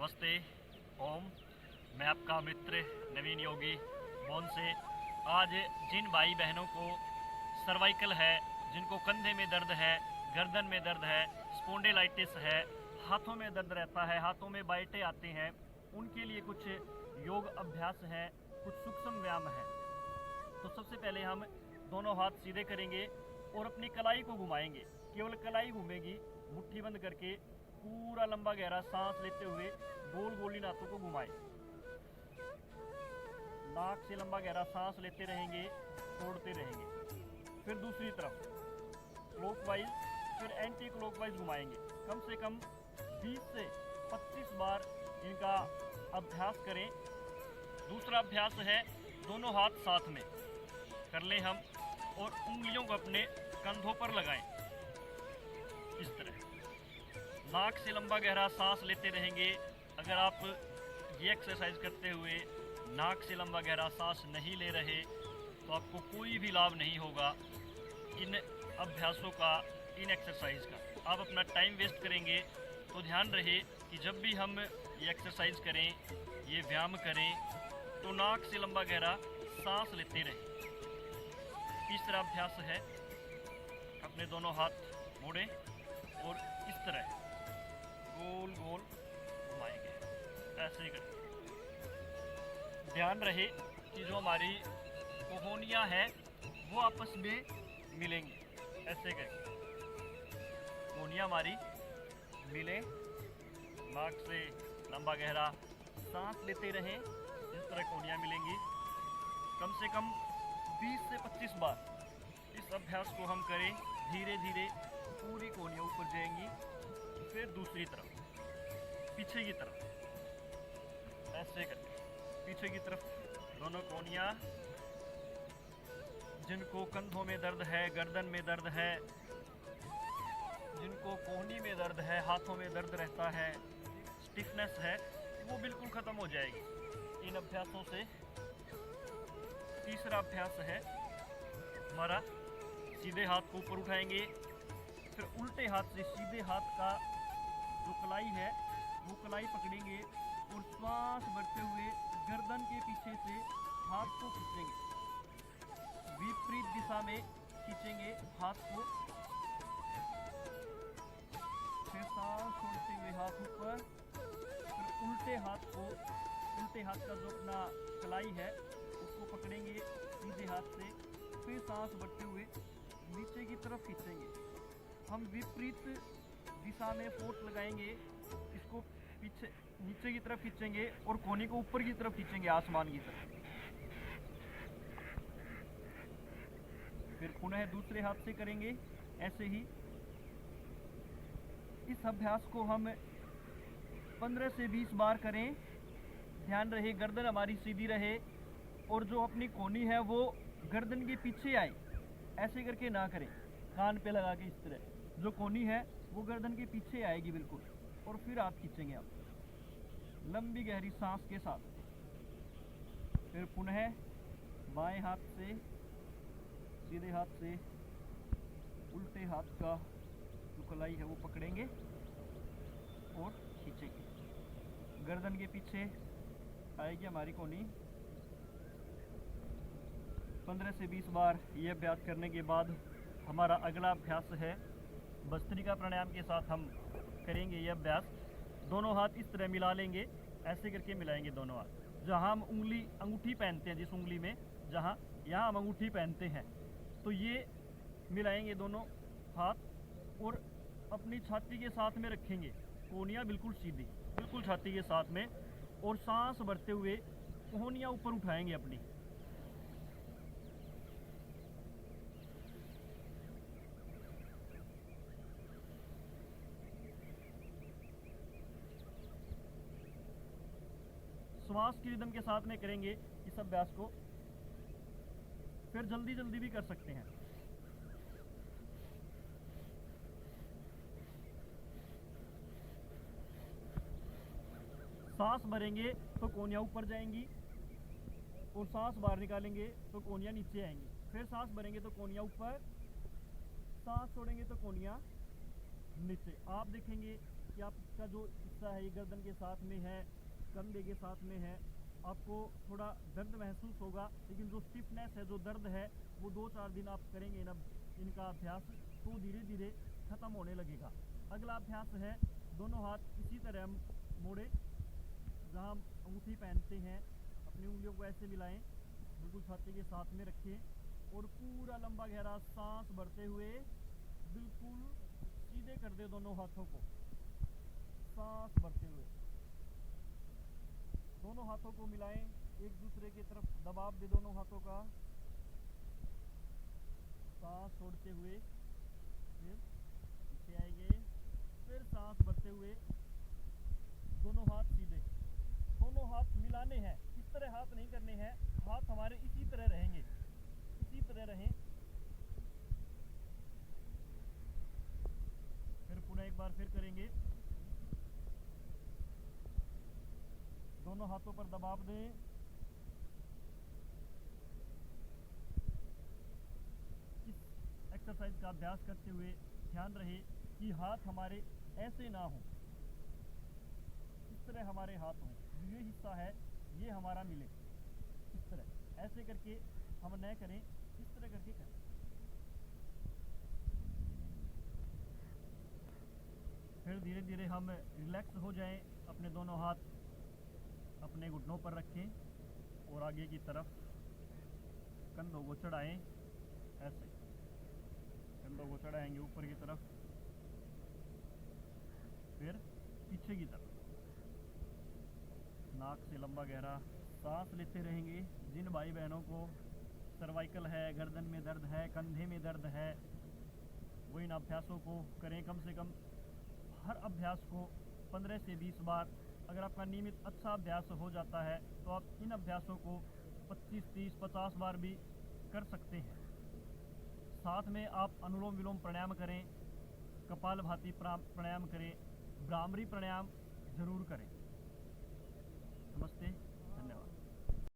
नमस्ते, ओम। मैं आपका मित्र नवीन योगी बोन से। आज जिन भाई बहनों को सर्वाइकल है, जिनको कंधे में दर्द है, गर्दन में दर्द है, स्पोंडिलाइटिस है, हाथों में दर्द रहता है, हाथों में बाइटें आती हैं, उनके लिए कुछ योग अभ्यास है, कुछ सूक्ष्म व्यायाम है। तो सबसे पहले हम दोनों हाथ सीधे करेंगे और अपनी कलाई को घुमाएंगे। केवल कलाई घूमेगी, मुट्ठी बंद करके पूरा लंबा गहरा सांस लेते हुए गोल गोल इन हाथों को घुमाएं। नाक से लंबा गहरा सांस लेते रहेंगे, छोड़ते रहेंगे। फिर दूसरी तरफ क्लॉकवाइज, फिर एंटी क्लॉकवाइज घुमाएंगे। कम से कम 20 से 25 बार इनका अभ्यास करें। दूसरा अभ्यास है दोनों हाथ साथ में कर लें हम और उंगलियों को अपने कंधों पर लगाएं। इस तरह नाक से लंबा गहरा सांस लेते रहेंगे। अगर आप ये एक्सरसाइज करते हुए नाक से लंबा गहरा सांस नहीं ले रहे तो आपको कोई भी लाभ नहीं होगा इन अभ्यासों का, इन एक्सरसाइज का। आप अपना टाइम वेस्ट करेंगे। तो ध्यान रहे कि जब भी हम ये एक्सरसाइज करें, ये व्यायाम करें, तो नाक से लंबा गहरा सांस लेते रहें। तीसरा अभ्यास है अपने दोनों हाथ मोड़ें और इस तरह गोल गोल घुमाएंगे, ऐसे ही करें। ध्यान रहे कि जो हमारी कोहनियाँ हैं वो आपस में मिलेंगी, ऐसे करें। कोहनियाँ हमारी मिलें, नाक से लंबा गहरा सांस लेते रहें, इस तरह कोहनियाँ मिलेंगी। कम से कम 20 से 25 बार इस अभ्यास को हम करें। धीरे धीरे पूरी कोहनियाँ ऊपर जाएंगी। फिर दूसरी तरफ, पीछे की तरफ, ऐसे करके पीछे की तरफ दोनों कोहनियाँ। जिनको कंधों में दर्द है, गर्दन में दर्द है, जिनको कोहनी में दर्द है, हाथों में दर्द रहता है, स्टिफनेस है, वो बिल्कुल ख़त्म हो जाएगी इन अभ्यासों से। तीसरा अभ्यास है हमारा, सीधे हाथ को ऊपर उठाएंगे, फिर उल्टे हाथ से सीधे हाथ का जो कलाई है वो कलाई पकड़ेंगे और श्वास भरते हुए गर्दन के पीछे से हाथ को खींचेंगे, विपरीत दिशा में खींचेंगे हाथ को। फिर सांस छोड़ते हुए हाथ ऊपर, फिर उल्टे हाथ को, उल्टे हाथ का जो अपना कलाई है उसको पकड़ेंगे सीधे हाथ से, फिर सांस भरते हुए नीचे की तरफ खींचेंगे। हम विपरीत दिशा में फोर्स लगाएंगे, इसको पीछे नीचे की तरफ खींचेंगे और कोहनी को ऊपर की तरफ खींचेंगे, आसमान की तरफ। फिर पुनः दूसरे हाथ से करेंगे ऐसे ही। इस अभ्यास को हम 15 से 20 बार करें। ध्यान रहे गर्दन हमारी सीधी रहे और जो अपनी कोहनी है वो गर्दन के पीछे आए, ऐसे करके ना करें, कान पे लगा के इस तरह। जो कोहनी है वो गर्दन के पीछे आएगी बिल्कुल, और फिर हाथ खींचेंगे आप लंबी गहरी सांस के साथ। फिर पुनः बाएं हाथ से, सीधे हाथ से उल्टे हाथ का जो कलाई है वो पकड़ेंगे और खींचेंगे। गर्दन के पीछे आएगी हमारी कोहनी। 15 से 20 बार ये अभ्यास करने के बाद हमारा अगला अभ्यास है भस्त्रिका प्राणायाम के साथ हम करेंगे ये अभ्यास। दोनों हाथ इस तरह मिला लेंगे, ऐसे करके मिलाएंगे दोनों हाथ। जहाँ हम अंगूठी पहनते हैं, जिस उंगली में यहाँ हम अंगूठी पहनते हैं, तो ये मिलाएंगे दोनों हाथ और अपनी छाती के साथ में रखेंगे, कोहनियाँ बिल्कुल सीधी, बिल्कुल छाती के साथ में, और सांस भरते हुए कोहनियाँ ऊपर उठाएंगे अपनी। श्वास की रिदम के साथ में करेंगे इस अभ्यास को। फिर जल्दी जल्दी भी कर सकते हैं। सांस भरेंगे तो कोहनियाँ ऊपर जाएंगी और सांस बाहर निकालेंगे तो कोहनियाँ नीचे आएंगी। फिर सांस भरेंगे तो कोहनियाँ ऊपर, सांस छोड़ेंगे तो कोहनियाँ नीचे। आप देखेंगे कि आपका जो हिस्सा है ये गर्दन के साथ में है, कंधे के साथ में है, आपको थोड़ा दर्द महसूस होगा, लेकिन जो स्टिफनेस है, जो दर्द है, वो 2-4 दिन आप करेंगे ना इनका अभ्यास, तो धीरे धीरे ख़त्म होने लगेगा। अगला अभ्यास है दोनों हाथ इसी तरह मोड़े, जहाँ हम अंगूठी पहनते हैं, अपनी उंगलियों को ऐसे मिलाएं, बिल्कुल छाती के साथ में रखें और पूरा लंबा गहरा सांस भरते हुए बिल्कुल सीधे कर दे दोनों हाथों को, सांस भरते हुए दोनों हाथों को मिलाएं, एक दूसरे की तरफ दबाव दे दोनों हाथों का, सांस छोड़ते हुए फिर पीछे आएंगे, फिर सांस भरते हुए दोनों हाथ सीधे, दोनों हाथ मिलाने हैं, इस तरह हाथ नहीं करने हैं, हाथ हमारे इसी तरह रहेंगे, इसी तरह रहें। फिर पुनः एक बार फिर करेंगे, दोनों हाथों पर दबाव दें, इस एक्सरसाइज का अभ्यास करते हुए ध्यान रहे कि हाथ हमारे ऐसे ना हो, इस तरह हमारे हाथ हों, ये हिस्सा है ये हमारा मिले, इस तरह ऐसे करके हम न करें, इस तरह करके करें। फिर धीरे धीरे हम रिलैक्स हो जाएं, अपने दोनों हाथ अपने घुटनों पर रखें और आगे की तरफ कंधों को चढ़ाएं, ऐसे कंधों को चढ़ाएंगे ऊपर की तरफ, फिर पीछे की तरफ नाक से लंबा गहरा सांस लेते रहेंगे। जिन भाई बहनों को सर्वाइकल है, गर्दन में दर्द है, कंधे में दर्द है, वो इन अभ्यासों को करें, कम से कम हर अभ्यास को 15 से 20 बार। अगर आपका नियमित अच्छा अभ्यास हो जाता है तो आप इन अभ्यासों को 25, 30, 50 बार भी कर सकते हैं। साथ में आप अनुलोम विलोम प्राणायाम करें, कपालभाति प्राणायाम करें, भ्रामरी प्राणायाम जरूर करें। नमस्ते, धन्यवाद।